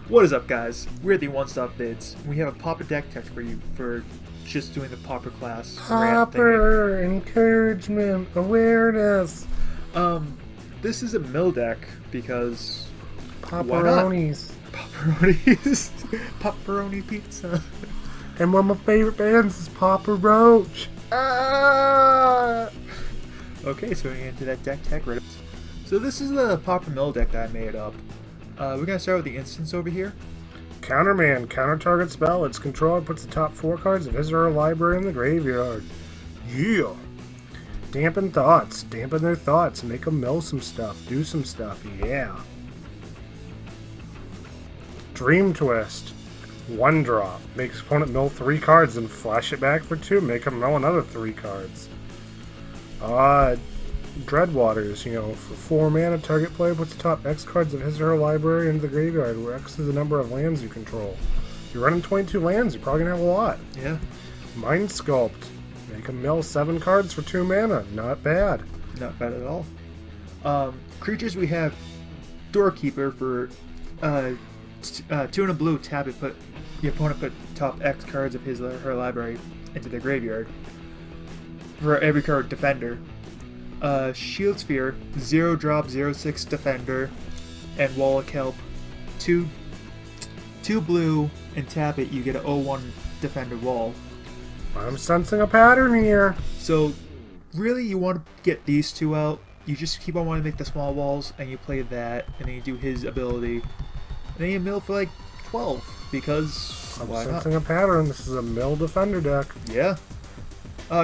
What is up, guys? We're the One Stop Vids. We have a Pauper deck tech for you for just doing the Pauper class. Pauper, encouragement, awareness. This is a mill deck because Pepperonis. Pepperonis, pepperoni pizza. And one of my favorite bands is Papa Roach. Okay, so we're into that deck tech right. So this is the Pauper mill deck that I made up. We're gonna start with the instance over here. Counterman, counter target spell. Its controller puts the top 4 cards of his or her library in the graveyard. Yeah. Dampen thoughts. Dampen their thoughts. Make them mill some stuff. Do some stuff. Yeah. Dream Twist. 1 drop. Makes opponent mill 3 cards and flash it back for 2. Make them mill another 3 cards. Dreadwaters, for 4 mana, target player puts the top X cards of his or her library into the graveyard, where X is the number of lands you control. If you're running 22 lands, you're probably going to have a lot. Yeah. Mind Sculpt. Make them mill 7 cards for 2 mana. Not bad. Not bad at all. Creatures, we have Doorkeeper for 2 and a blue, tap it, put your opponent put top X cards of his or her library into the graveyard. For every card, Defender. Shield Sphere, 0 drop, 0/6 Defender, and Wall of Kelp. 2 blue, and tap it, you get an 0/1 Defender wall. I'm sensing a pattern here. So, really, you want to get these 2 out. You just keep on wanting to make the small walls, and you play that, and then you do his ability. And then you mill for like 12, because I'm why sensing not? a pattern. This is a mill defender deck. Yeah.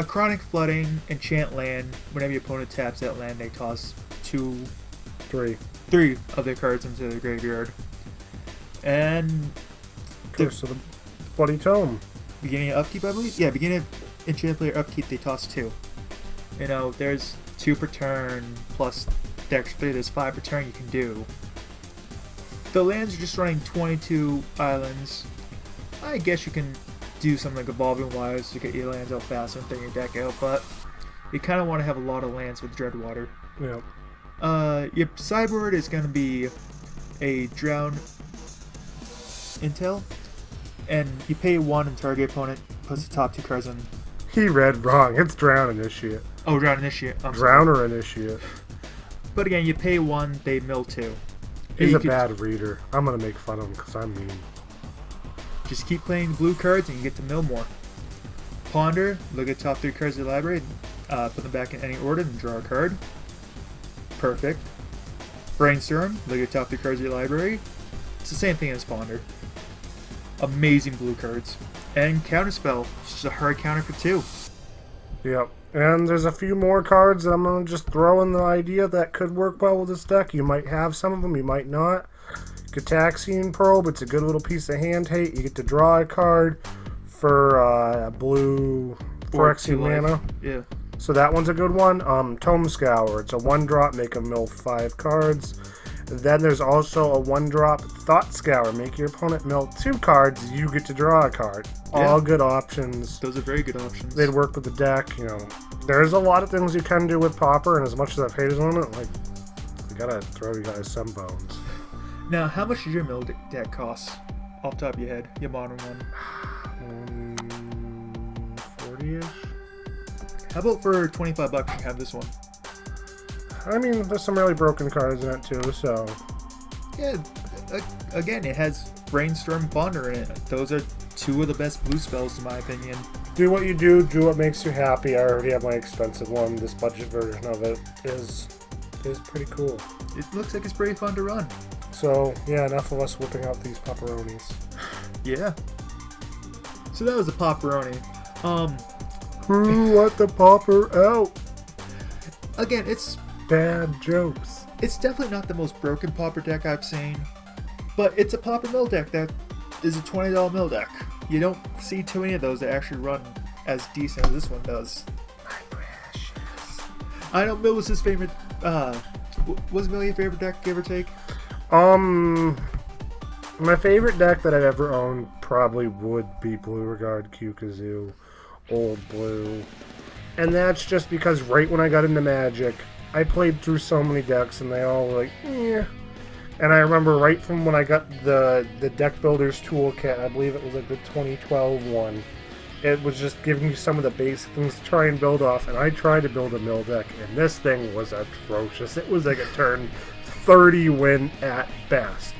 Chronic Flooding, enchant land. Whenever your opponent taps that land, they toss 3 of their cards into the graveyard. And Curse of the Bloody Tome. beginning of upkeep, I believe? Yeah, beginning of enchant player upkeep, they toss 2. There's 2 per turn, plus dex play, there's 5 per turn you can do. The lands are just running 22 islands. I guess you can do something like Evolving Wires to get your lands out faster and thin your deck out, but you kind of want to have a lot of lands with Dreadwater. Yeah. Your sideboard is going to be a Drown Intel, and you pay 1 and target opponent puts the top 2 cards in. He read wrong. It's Drown Initiate. Oh, Drown Initiate. Drowner Initiate. But again, you pay 1, they mill 2. He's a bad reader. I'm going to make fun of him because I'm mean. Just keep playing blue cards and you get to mill more. Ponder, look at top 3 cards of the library, put them back in any order and draw a card. Perfect. Brainstorm, look at top 3 cards of your library. It's the same thing as Ponder. Amazing blue cards. And Counterspell, it's just a hard counter for 2. Yep. And there's a few more cards that I'm going to just throw in the idea that could work well with this deck. You might have some of them, you might not. Gataxian Probe, it's a good little piece of hand hate. You get to draw a card for a blue Phyrexian mana. Yeah. So that one's a good one. Tome Scour, it's a 1 drop, make a mill 5 cards. Then there's also a 1 drop Thought Scour, make your opponent mill 2 cards, you get to draw a card. Yeah. All good options. Those are very good options. They'd work with the deck, There's a lot of things you can do with Pauper, and as much as I've hated on it, we gotta throw you guys some bones. Now, how much does your mill deck cost? Off the top of your head, your modern one. 40-ish? How about for $25 you have this one? I mean, there's some really broken cards in it too, so... Yeah, again, it has Brainstorm Ponder in it. Those are 2 of the best blue spells in my opinion. Do what you do what makes you happy. I already have my expensive one. This budget version of it is pretty cool. It looks like it's pretty fun to run. So, yeah, enough of us whipping out these pepperonis. Yeah. So that was a Pauperoni. Who let the Pauper out? Again, it's Bad jokes. It's definitely not the most broken Pauper deck I've seen, but it's a Pauper mill deck that is a $20 mill deck. You don't see too many of those that actually run as decent as this one does. My precious. I know Mill was his favorite. Was Mill your favorite deck, give or take? My favorite deck that I've ever owned probably would be Blue Regard Q-Kazoo, Old Blue. And that's just because right when I got into Magic, I played through so many decks and they all were like, eh. And I remember right from when I got the Deck Builder's Toolkit, I believe it was like the 2012 one, it was just giving you some of the basic things to try and build off. And I tried to build a mill deck, and this thing was atrocious. It was like a turn 30 win at best.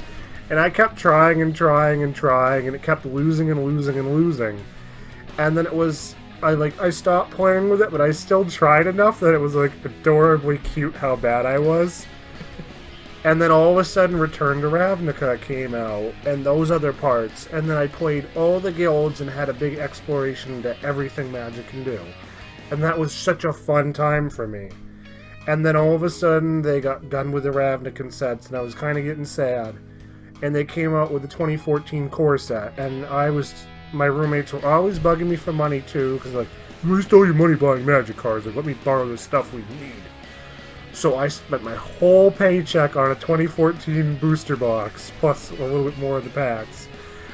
And I kept trying and trying and trying, and it kept losing and losing and losing. And then it was, I stopped playing with it, but I still tried enough that it was like adorably cute how bad I was. And then all of a sudden Return to Ravnica came out, and those other parts, and then I played all the guilds and had a big exploration into everything Magic can do. And that was such a fun time for me. And then all of a sudden they got done with the Ravnican sets, and I was kind of getting sad. And they came out with the 2014 core set, and my roommates were always bugging me for money too, because like, you waste all your money buying Magic cards, like let me borrow the stuff we need. So I spent my whole paycheck on a 2014 booster box, plus a little bit more of the packs.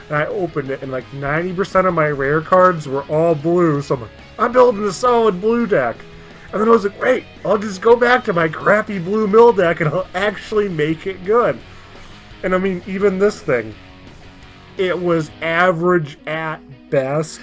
And I opened it, and like 90% of my rare cards were all blue, so I'm building a solid blue deck. And then I was like, wait, I'll just go back to my crappy blue mill deck and I'll actually make it good. And I mean, even this thing, it was average at best,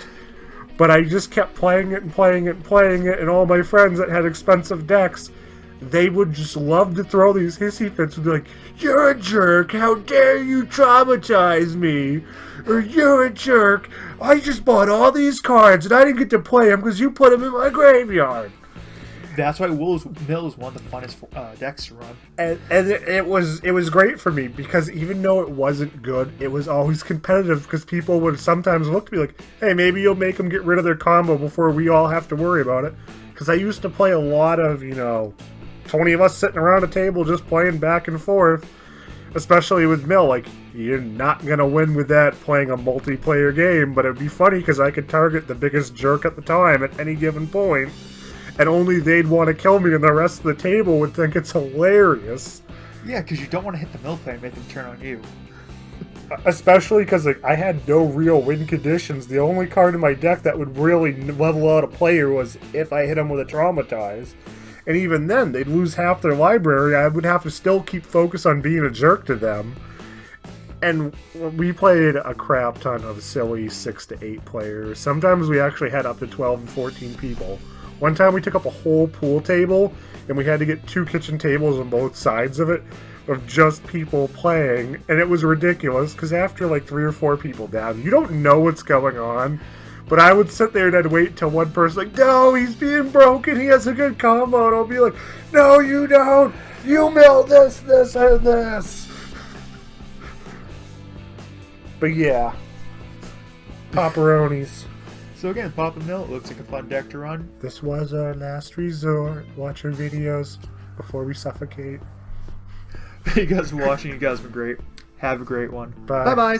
but I just kept playing it and playing it and playing it, and all my friends that had expensive decks, they would just love to throw these hissy fits and be like, you're a jerk, how dare you traumatize me? Or you're a jerk, I just bought all these cards and I didn't get to play them because you put them in my graveyard. That's why Mill is one of the funnest decks to run. And it was great for me, because even though it wasn't good, it was always competitive, because people would sometimes look to me like, hey, maybe you'll make them get rid of their combo before we all have to worry about it. Because I used to play a lot of, 20 of us sitting around a table just playing back and forth, especially with Mill. Like, you're not going to win with that playing a multiplayer game, but it'd be funny because I could target the biggest jerk at the time at any given point, and only they'd want to kill me, and the rest of the table would think it's hilarious. Yeah, because you don't want to hit the Mill play and make them turn on you. Especially because I had no real win conditions. The only card in my deck that would really level out a player was if I hit them with a Traumatize. And even then, they'd lose half their library. I would have to still keep focus on being a jerk to them. And we played a crap ton of silly 6 to 8 players. Sometimes we actually had up to 12 and 14 people. One time we took up a whole pool table, and we had to get 2 kitchen tables on both sides of it, of just people playing. And it was ridiculous, because after like 3 or 4 people down, you don't know what's going on. But I would sit there and I'd wait till one person like, no, he's being broken, he has a good combo. And I'll be like, no, you don't. You mill this, this, and this. But yeah. Pauperonis. So again, Pop and Mill, it looks like a fun deck to run. This was our last resort. Watch our videos before we suffocate. Thank you guys for watching. You guys have been great. Have a great one. Bye. Bye-bye.